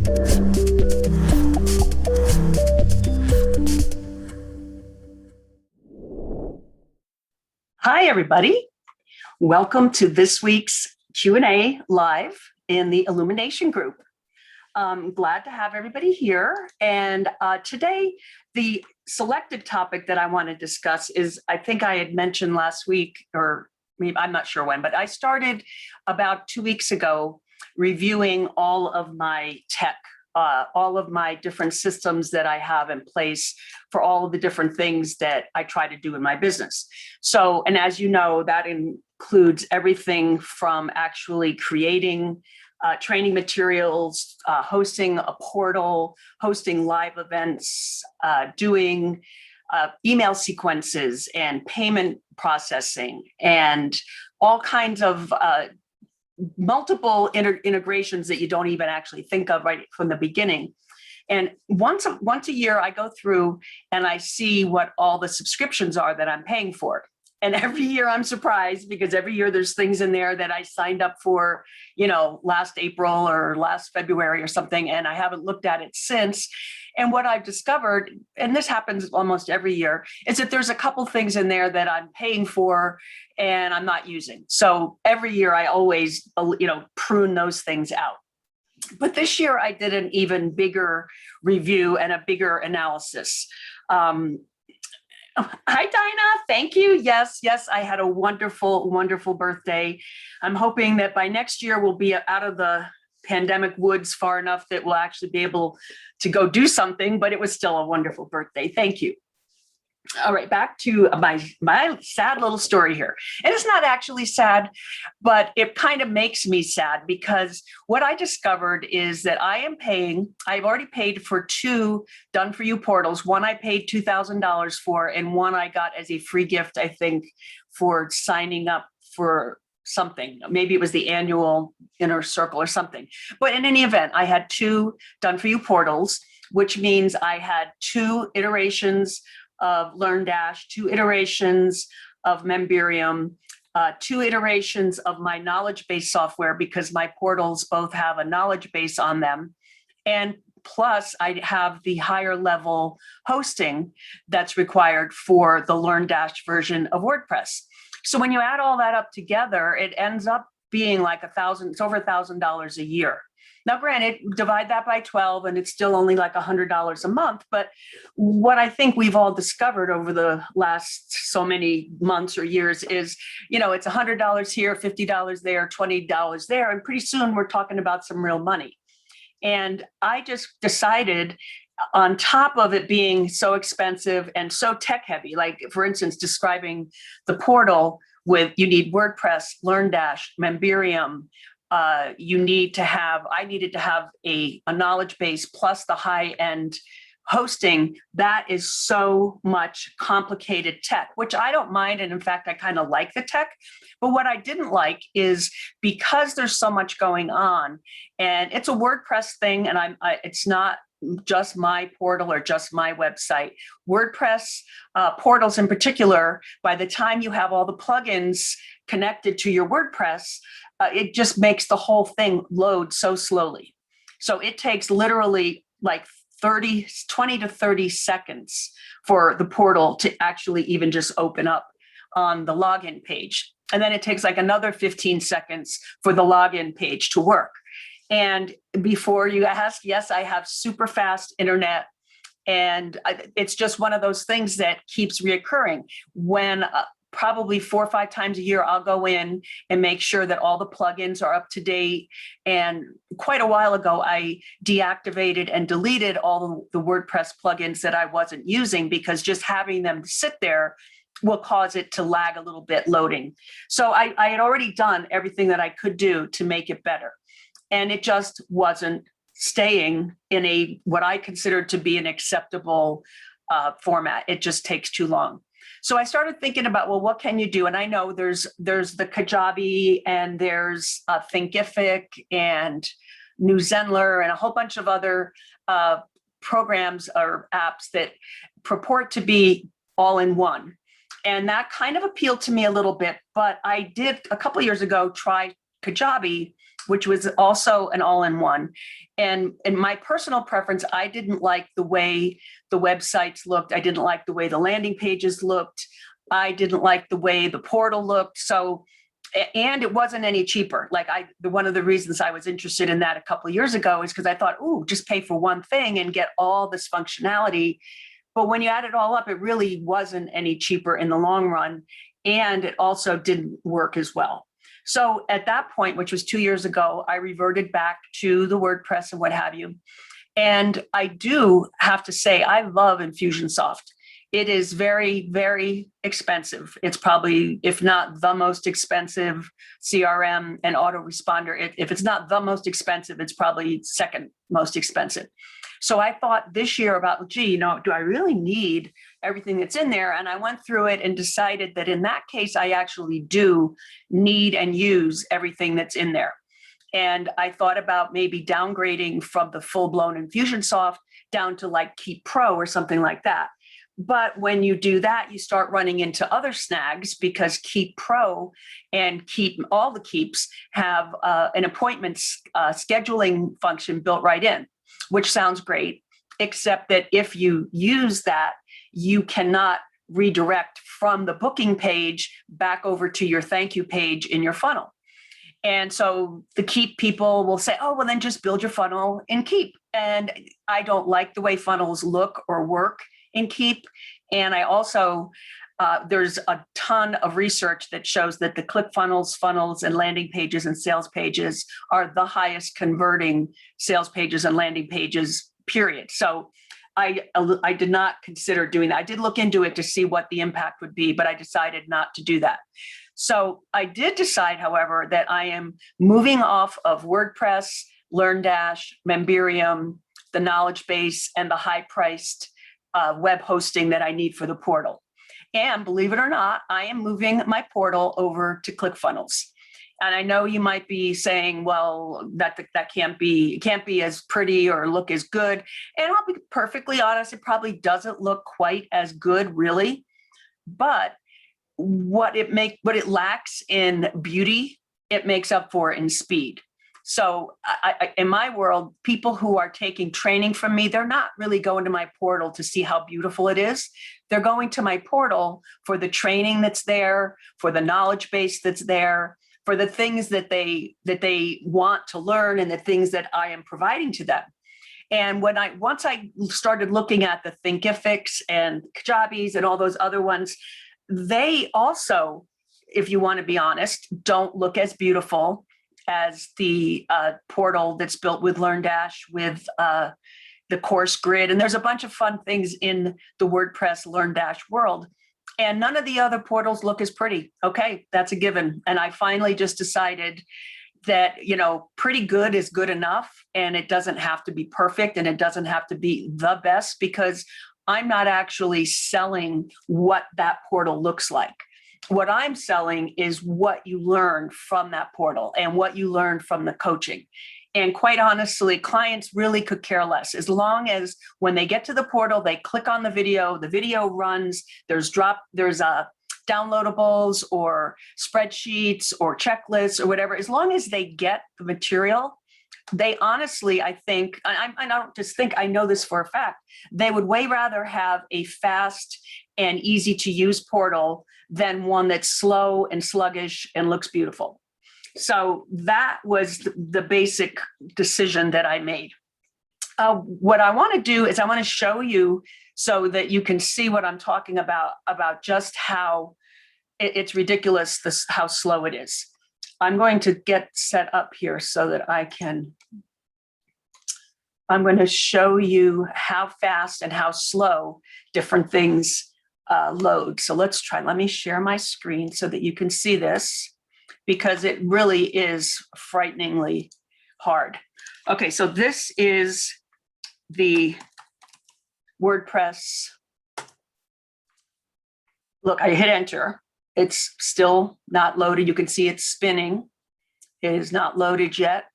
Hi, everybody. Welcome to this week's Q&A live in the Illumination group. I'm glad to have everybody here. And today, the selected topic that I want to discuss is, I think I had mentioned last week, or maybe I'm not sure when, but I started about 2 weeks ago reviewing all of my tech, all of my different systems that I have in place for all of the different things that I try to do in my business. So, and as you know, that includes everything from actually creating training materials, hosting a portal, hosting live events, doing email sequences and payment processing, and all kinds of multiple integrations that you don't even actually think of right from the beginning. And once a year, I go through and I see what all the subscriptions are that I'm paying for. And every year I'm surprised, because every year there's things in there that I signed up for, last April or last February or something, and I haven't looked at it since. And what I've discovered, and this happens almost every year, is that there's a couple things in there that I'm paying for and I'm not using. So every year I always, prune those things out. But this year I did an even bigger review and a bigger analysis. Hi, Dinah. Thank you. Yes, I had a wonderful, wonderful birthday. I'm hoping that by next year we'll be out of the pandemic woods far enough that we'll actually be able to go do something, but it was still a wonderful birthday. Thank you. All right, back to my sad little story here. And it's not actually sad, but it kind of makes me sad, because what I discovered is that I've already paid for 2 done-for-you portals. One I paid $2,000 for, and one I got as a free gift, I think, for signing up for something. Maybe it was the annual Inner Circle or something. But in any event, I had 2 done-for-you portals, which means I had 2 iterations of LearnDash, 2 iterations of Memberium, 2 iterations of my knowledge base software, because my portals both have a knowledge base on them. And plus I have the higher level hosting that's required for the LearnDash version of WordPress. So when you add all that up together, it ends up being like it's over $1,000 a year. Now, granted, divide that by 12 and it's still only like $100 a month. But what I think we've all discovered over the last so many months or years is, it's $100 here, $50 there, $20 there. And pretty soon we're talking about some real money. And I just decided, on top of it being so expensive and so tech heavy, like, for instance, describing the portal with, you need WordPress, LearnDash, Memberium, I needed to have a knowledge base plus the high-end hosting. That is so much complicated tech, which I don't mind. And in fact, I kind of like the tech. But what I didn't like is, because there's so much going on, and it's a WordPress thing, and it's not just my portal or just my website. WordPress portals in particular, by the time you have all the plugins connected to your WordPress, it just makes the whole thing load so slowly. So it takes literally like 20 to 30 seconds for the portal to actually even just open up on the login page. And then it takes like another 15 seconds for the login page to work. And before you ask, yes, I have super fast internet. And it's just one of those things that keeps reoccurring. When probably 4 or 5 times a year, I'll go in and make sure that all the plugins are up to date. And quite a while ago, I deactivated and deleted all the WordPress plugins that I wasn't using, because just having them sit there will cause it to lag a little bit loading. So I had already done everything that I could do to make it better. And it just wasn't staying in what I considered to be an acceptable format. It just takes too long. So I started thinking about, well, what can you do? And I know there's the Kajabi, and there's Thinkific and New Zenler and a whole bunch of other programs or apps that purport to be all in one. And that kind of appealed to me a little bit, but I did a couple of years ago try Kajabi, which was also an all-in-one. And in my personal preference, I didn't like the way the websites looked. I didn't like the way the landing pages looked. I didn't like the way the portal looked. So, and it wasn't any cheaper. Like one of the reasons I was interested in that a couple of years ago is because I thought, ooh, just pay for one thing and get all this functionality. But when you add it all up, it really wasn't any cheaper in the long run. And it also didn't work as well. So at that point, which was 2 years ago, I reverted back to the WordPress and what have you. And I do have to say, I love Infusionsoft. It is very, very expensive. It's probably, if not the most expensive CRM and autoresponder. If it's not the most expensive, it's probably second most expensive. So I thought this year about, gee, do I really need everything that's in there? And I went through it and decided that in that case, I actually do need and use everything that's in there. And I thought about maybe downgrading from the full-blown Infusionsoft down to like Keep Pro or something like that. But when you do that, you start running into other snags because Keep Pro and all the Keeps have an appointment scheduling function built right in, which sounds great, except that if you use that, you cannot redirect from the booking page back over to your thank you page in your funnel. And so the Keep people will say, oh, well, then just build your funnel in Keep. And I don't like the way funnels look or work in Keep. And I also, there's a ton of research that shows that the ClickFunnels, funnels, and landing pages and sales pages are the highest converting sales pages and landing pages, period. So I did not consider doing that. I did look into it to see what the impact would be, but I decided not to do that. So I did decide, however, that I am moving off of WordPress, LearnDash, Memberium, the knowledge base, and the high-priced web hosting that I need for the portal. And believe it or not, I am moving my portal over to ClickFunnels. And I know you might be saying, well, that can't be as pretty or look as good. And I'll be perfectly honest, it probably doesn't look quite as good, really. But what it lacks in beauty, it makes up for in speed. So in my world, people who are taking training from me, they're not really going to my portal to see how beautiful it is. They're going to my portal for the training that's there, for the knowledge base that's there, for the things that they want to learn and the things that I am providing to them. And once I started looking at the Thinkifics and Kajabi's and all those other ones, they also, if you want to be honest, don't look as beautiful as the portal that's built with LearnDash, with the course grid. And there's a bunch of fun things in the WordPress LearnDash world. And none of the other portals look as pretty. Okay, that's a given. And I finally just decided that, pretty good is good enough. And it doesn't have to be perfect. And it doesn't have to be the best, because I'm not actually selling what that portal looks like. What I'm selling is what you learn from that portal and what you learn from the coaching. And quite honestly, clients really could care less, as long as when they get to the portal, they click on the video runs, there's downloadables or spreadsheets or checklists or whatever. As long as they get the material, they honestly, I think, I don't just think, I know this for a fact, they would way rather have a fast and easy to use portal than one that's slow and sluggish and looks beautiful. So that was the basic decision that I made. What I want to do is I want to show you so that you can see what I'm talking about just how it's ridiculous, how slow it is. I'm going to get set up here so that I'm going to show you how fast and how slow different things load. So let's try, let me share my screen so that you can see this, because it really is frighteningly hard. Okay, so this is the WordPress. Look, I hit enter. It's still not loaded. You can see it's spinning. It is not loaded yet.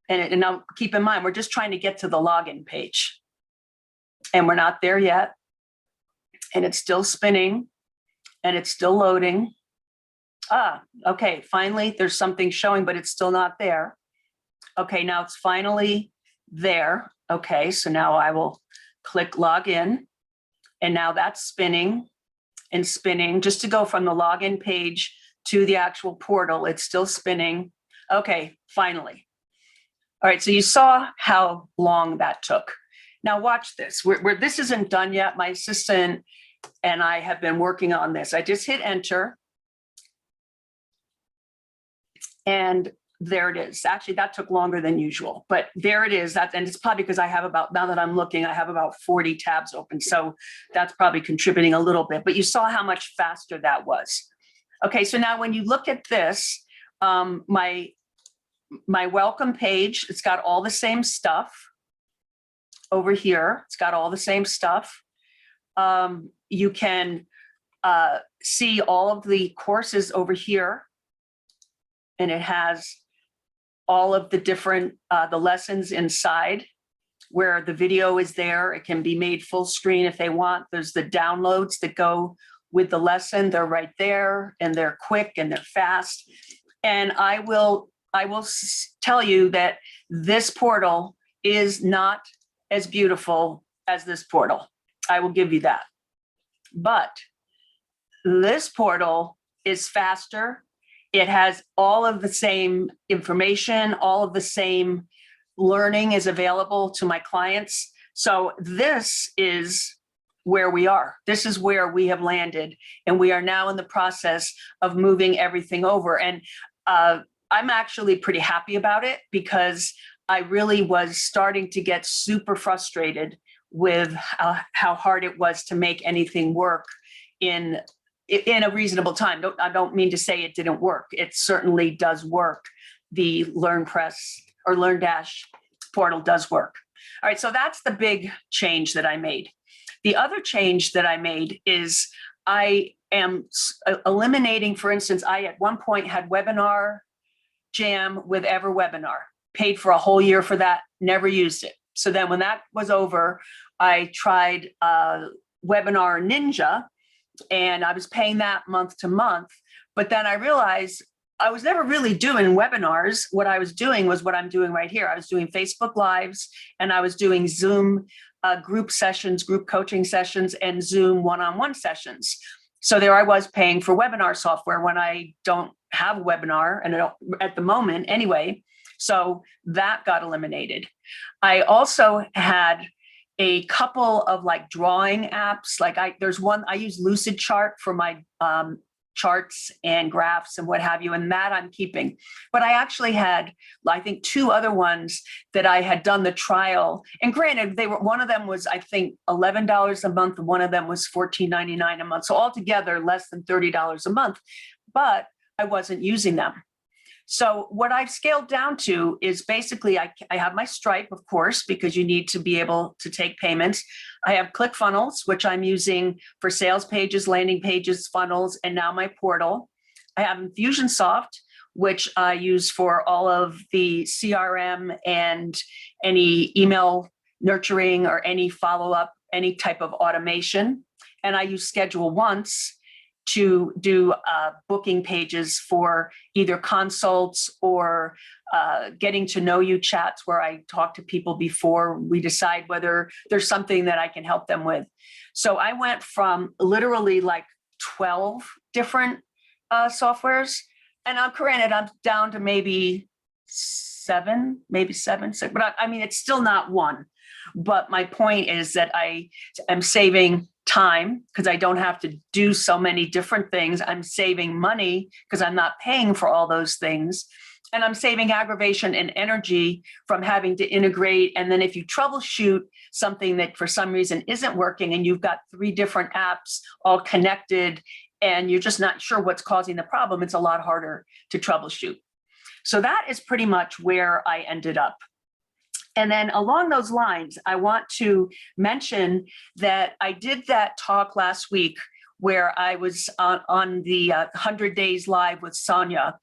And now keep in mind, we're just trying to get to the login page. And we're not there yet. And it's still spinning. And it's still loading. Okay, finally, there's something showing, but it's still not there. Okay, now it's finally there. Okay, so now I will click log in, and now that's spinning and spinning just to go from the login page to the actual portal. It's still spinning. Okay, finally. All right, so you saw how long that took. Now watch this. This isn't done yet. My assistant and I have been working on this. I just hit enter. And there it is. Actually, that took longer than usual, but there it is. And it's probably because I have about, now that I'm looking, I have about 40 tabs open. So that's probably contributing a little bit, but you saw how much faster that was. Okay, so now when you look at this, my welcome page, it's got all the same stuff over here. It's got all the same stuff. You can see all of the courses over here, and it has all of the different, the lessons inside where the video is there. It can be made full screen if they want. There's the downloads that go with the lesson. They're right there, and they're quick and they're fast. And I will tell you that this portal is not as beautiful as this portal. I will give you that. But this portal is faster. It has all of the same information, all of the same learning is available to my clients. So this is where we are. This is where we have landed. And we are now in the process of moving everything over. And I'm actually pretty happy about it, because I really was starting to get super frustrated with how hard it was to make anything work in a reasonable time. I don't mean to say it didn't work. It certainly does work. The LearnPress or LearnDash portal does work. All right, so that's the big change that I made. The other change that I made is I am eliminating, for instance, I at one point had Webinar Jam with EverWebinar, paid for a whole year for that, never used it. So then when that was over, I tried Webinar Ninja, and I was paying that month to month. But then I realized I was never really doing webinars. What I was doing was what I'm doing right here. I was doing Facebook Lives, and I was doing Zoom group sessions, group coaching sessions, and Zoom one-on-one sessions. So there I was paying for webinar software when I don't have a webinar, and I don't, at the moment anyway. So that got eliminated. I also had a couple of like drawing apps. Like there's one, I use Lucid Chart for my charts and graphs and what have you, and that I'm keeping. But I actually had, I think, 2 other ones that I had done the trial. And granted, they were, one of them was, I think, $11 a month, and one of them was $14.99 a month. So altogether, less than $30 a month, but I wasn't using them. So what I've scaled down to is basically, I have my Stripe, of course, because you need to be able to take payments. I have ClickFunnels, which I'm using for sales pages, landing pages, funnels, and now my portal. I have Infusionsoft, which I use for all of the CRM and any email nurturing or any follow-up, any type of automation. And I use Schedule Once to do booking pages for either consults or getting to know you chats, where I talk to people before we decide whether there's something that I can help them with. So I went from literally like 12 different softwares, and I'm granted, I'm down to maybe 7, maybe 7, 6, but I mean, it's still not one. But my point is that I am saving time because I don't have to do so many different things. I'm saving money because I'm not paying for all those things. And I'm saving aggravation and energy from having to integrate. And then if you troubleshoot something that for some reason isn't working, and you've got 3 different apps all connected and you're just not sure what's causing the problem, it's a lot harder to troubleshoot. So that is pretty much where I ended up. And then along those lines, I want to mention that I did that talk last week where I was on the 100 Days Live with Sonia.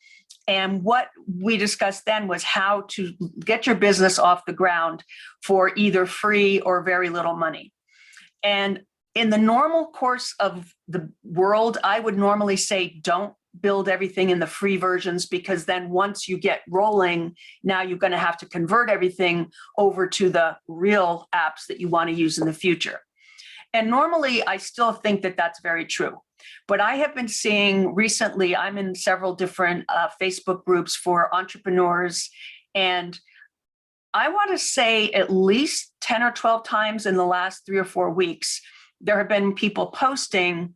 And what we discussed then was how to get your business off the ground for either free or very little money. And in the normal course of the world, I would normally say, don't build everything in the free versions, because then once you get rolling, now you're going to have to convert everything over to the real apps that you want to use in the future. And normally I still think that that's very true. But I have been seeing recently, I'm in several different Facebook groups for entrepreneurs, and I want to say at least 10 or 12 times in the last 3 or 4 weeks, there have been people posting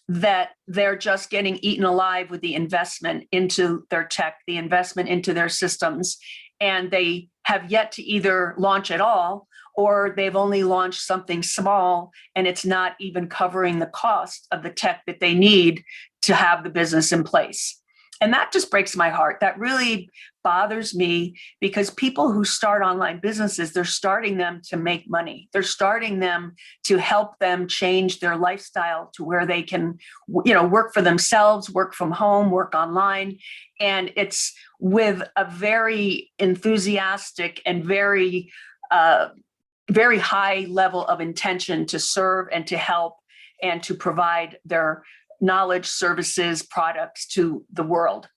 that they're just getting eaten alive with the investment into their tech, the investment into their systems, and they have yet to either launch at all, or they've only launched something small and it's not even covering the cost of the tech that they need to have the business in place. And that just breaks my heart. That really bothers me, because people who start online businesses, they're starting them to make money. They're starting them to help them change their lifestyle to where they can, work for themselves, work from home, work online. And it's with a very enthusiastic and very high level of intention to serve and to help and to provide their knowledge, services, products to the world.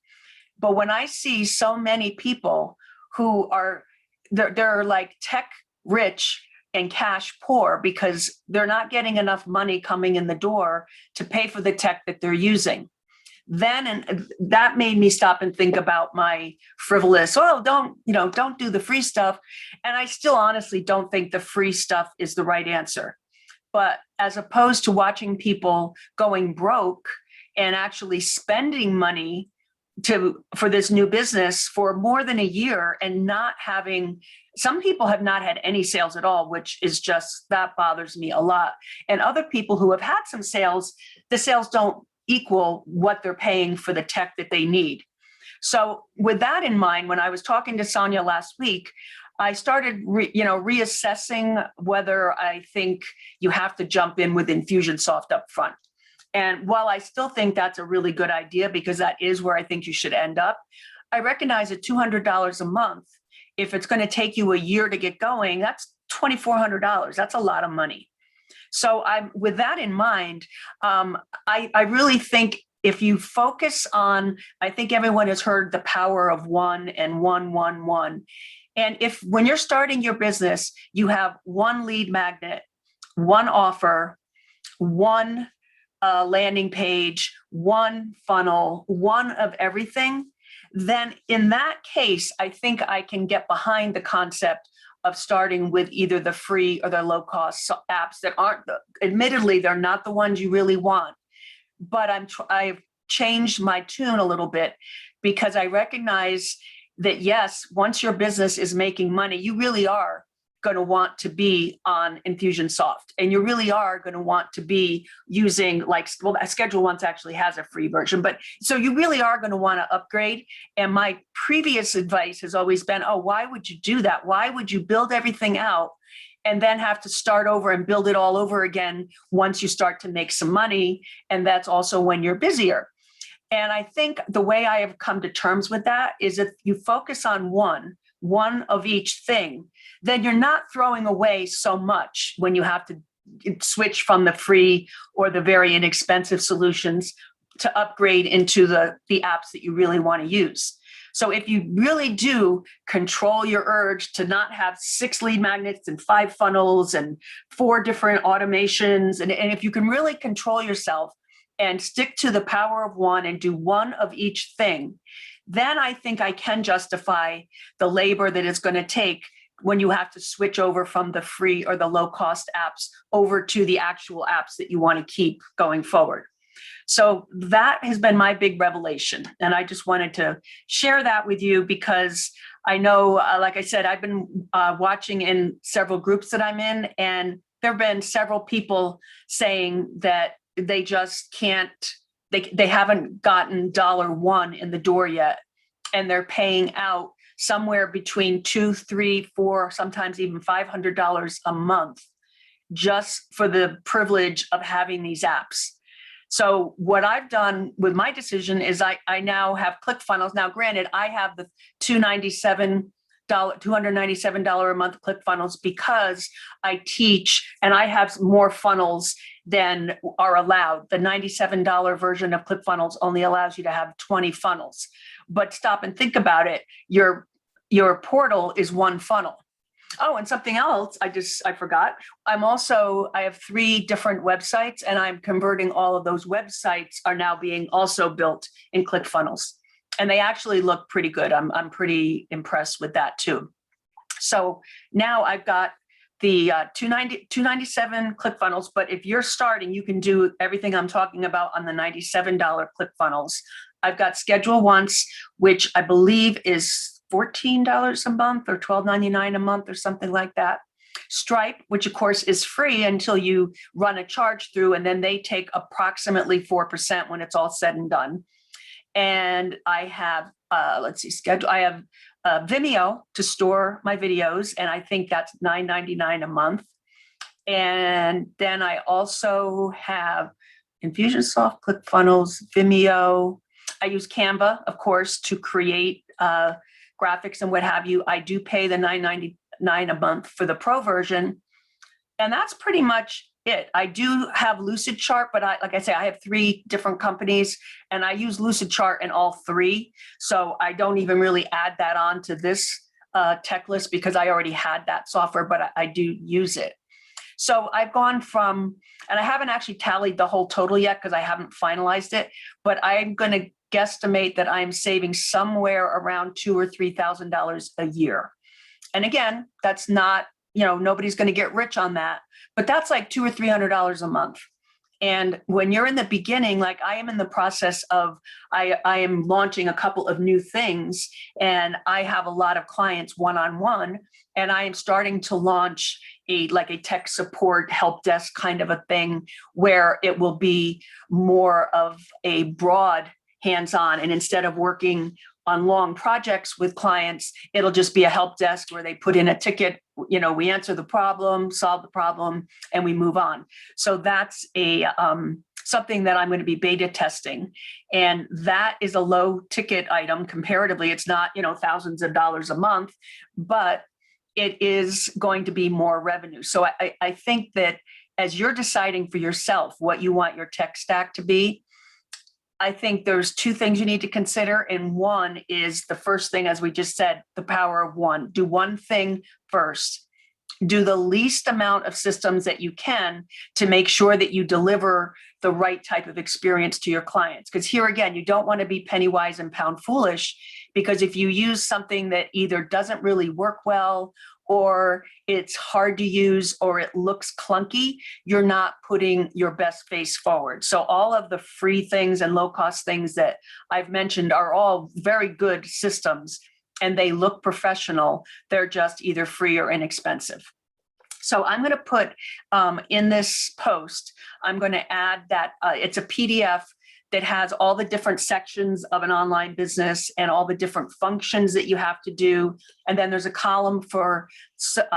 But when I see so many people who are, they're like tech rich and cash poor because they're not getting enough money coming in the door to pay for the tech that they're using, then that made me stop and think about my frivolous, don't do the free stuff. And I still honestly don't think the free stuff is the right answer. But as opposed to watching people going broke and actually spending money for this new business for more than a year and not having, some people have not had any sales at all, which is just, that bothers me a lot. And other people who have had some sales, the sales don't equal what they're paying for the tech that they need. So with that in mind, when I was talking to Sonia last week, I started reassessing whether I think you have to jump in with Infusionsoft up front. And while I still think that's a really good idea, because that is where I think you should end up, I recognize at $200 a month, if it's going to take you a year to get going, that's $2,400. That's a lot of money. So with that in mind, I really think if you focus on, I think everyone has heard the power of one and one. And when you're starting your business, you have one lead magnet, one offer, one landing page, one funnel, one of everything, then in that case, I think I can get behind the concept of starting with either the free or the low-cost apps that aren't, admittedly, they're not the ones you really want. But I've changed my tune a little bit, because I recognize that, yes, once your business is making money, you really are going to want to be on Infusionsoft, and you really are going to want to be using Schedule Once actually has a free version, but so you really are going to want to upgrade. And my previous advice has always been, why would you do that? Why would you build everything out and then have to start over and build it all over again once you start to make some money? And that's also when you're busier. And I think the way I have come to terms with that is if you focus on one of each thing, then you're not throwing away so much when you have to switch from the free or the very inexpensive solutions to upgrade into the apps that you really want to use. So if you really do control your urge to not have 6 lead magnets and 5 funnels and 4 different automations, and if you can really control yourself and stick to the power of one and do one of each thing, then I think I can justify the labor that it's going to take when you have to switch over from the free or the low-cost apps over to the actual apps that you want to keep going forward. So that has been my big revelation. And I just wanted to share that with you, because I know, like I said, I've been watching in several groups that I'm in, and there have been several people saying that they just can't, they haven't gotten $1 in the door yet. And they're paying out somewhere between $200, $300, $400, sometimes even $500 a month just for the privilege of having these apps. So what I've done with my decision is I now have ClickFunnels. Now, granted, I have the $297 $297 a month ClickFunnels because I teach and I have more funnels than are allowed. The $97 version of ClickFunnels only allows you to have 20 funnels. But stop and think about it. Your portal is one funnel. Oh, and something else I forgot. I have 3 different websites, and I'm converting all of those websites are now being also built in ClickFunnels. And they actually look pretty good. I'm pretty impressed with that too. So now I've got the $297 ClickFunnels, but if you're starting, you can do everything I'm talking about on the $97 ClickFunnels. I've got Schedule Once, which I believe is $14 a month or $12.99 a month or something like that. Stripe, which of course is free until you run a charge through, and then they take approximately 4% when it's all said and done. And I have, Schedule. I have Vimeo to store my videos, and I think that's $9.99 a month. And then I also have Infusionsoft, ClickFunnels, Vimeo. I use Canva, of course, to create graphics and what have you. I do pay the $9.99 a month for the pro version. And that's pretty much it. I do have Lucidchart, but like I say, I have 3 different companies and I use Lucidchart in all 3. So I don't even really add that on to this tech list because I already had that software, but I do use it. So I've gone from, and I haven't actually tallied the whole total yet because I haven't finalized it, but I'm going to guesstimate that I'm saving somewhere around $2,000 or $3,000 a year. And again, that's not, nobody's going to get rich on that, but that's like $200 or $300 a month. And when you're in the beginning, like I am in the process of, I am launching a couple of new things, and I have a lot of clients one-on-one, and I am starting to launch a tech support help desk kind of a thing where it will be more of a broad hands-on, and instead of working on long projects with clients, it'll just be a help desk where they put in a ticket, we answer the problem, solve the problem, and we move on. So that's something that I'm going to be beta testing. And that is a low ticket item comparatively. It's not, thousands of dollars a month, but it is going to be more revenue. So I think that as you're deciding for yourself what you want your tech stack to be, I think there's 2 things you need to consider. And one is the first thing, as we just said, the power of one. Do one thing first. Do the least amount of systems that you can to make sure that you deliver the right type of experience to your clients. Because here again, you don't want to be penny wise and pound foolish, because if you use something that either doesn't really work well, or it's hard to use, or it looks clunky, you're not putting your best face forward. So all of the free things and low-cost things that I've mentioned are all very good systems, and they look professional. They're just either free or inexpensive. So I'm going to put in this post, I'm going to add that it's a PDF that has all the different sections of an online business and all the different functions that you have to do. And then there's a column for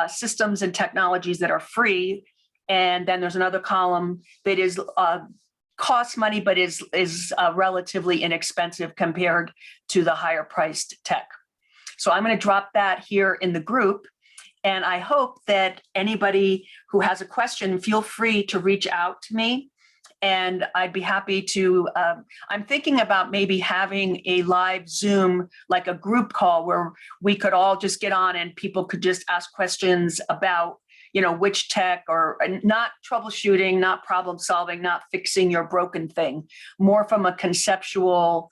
systems and technologies that are free. And then there's another column that is costs money, but is relatively inexpensive compared to the higher priced tech. So I'm going to drop that here in the group. And I hope that anybody who has a question, feel free to reach out to me. And I'd be happy to, I'm thinking about maybe having a live Zoom, like a group call where we could all just get on and people could just ask questions about, which tech, or not troubleshooting, not problem solving, not fixing your broken thing, more from a conceptual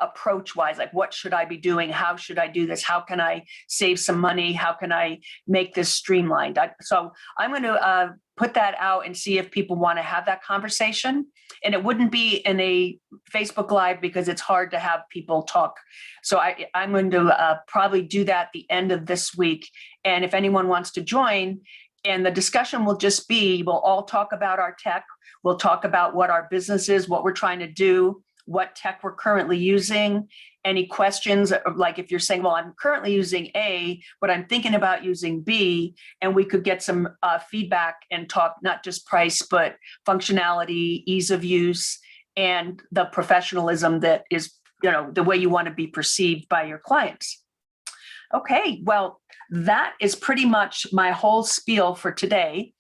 approach wise, like what should I be doing? How should I do this? How can I save some money? How can I make this streamlined? So I'm going to put that out and see if people want to have that conversation. And it wouldn't be in a Facebook Live because it's hard to have people talk. So I'm going to probably do that at the end of this week. And if anyone wants to join, and the discussion will just be, we'll all talk about our tech. We'll talk about what our business is, what we're trying to do, what tech we're currently using, any questions, like if you're saying, well, I'm currently using A, but I'm thinking about using B, and we could get some feedback and talk not just price, but functionality, ease of use, and the professionalism that is, the way you want to be perceived by your clients. Okay, well, that is pretty much my whole spiel for today.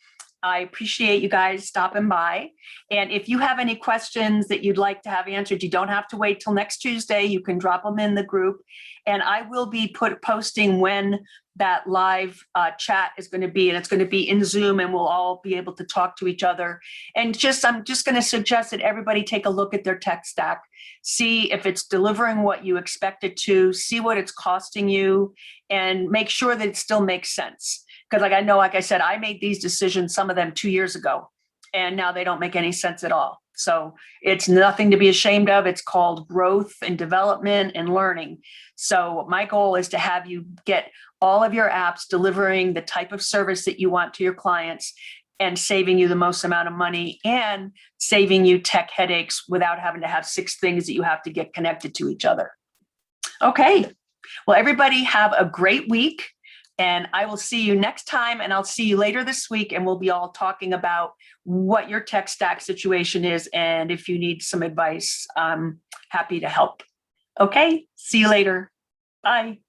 I appreciate you guys stopping by. And if you have any questions that you'd like to have answered, you don't have to wait till next Tuesday. You can drop them in the group. And I will be posting when that live chat is going to be, and it's going to be in Zoom, and we'll all be able to talk to each other. And I'm just going to suggest that everybody take a look at their tech stack, see if it's delivering what you expect it to, see what it's costing you, and make sure that it still makes sense. Because like I said, I made these decisions, some of them 2 years ago, and now they don't make any sense at all. So it's nothing to be ashamed of. It's called growth and development and learning. So my goal is to have you get all of your apps delivering the type of service that you want to your clients and saving you the most amount of money and saving you tech headaches without having to have 6 things that you have to get connected to each other. Okay. Well, everybody have a great week. And I will see you next time, and I'll see you later this week, and we'll be all talking about what your tech stack situation is. And if you need some advice, I'm happy to help. Okay, see you later. Bye.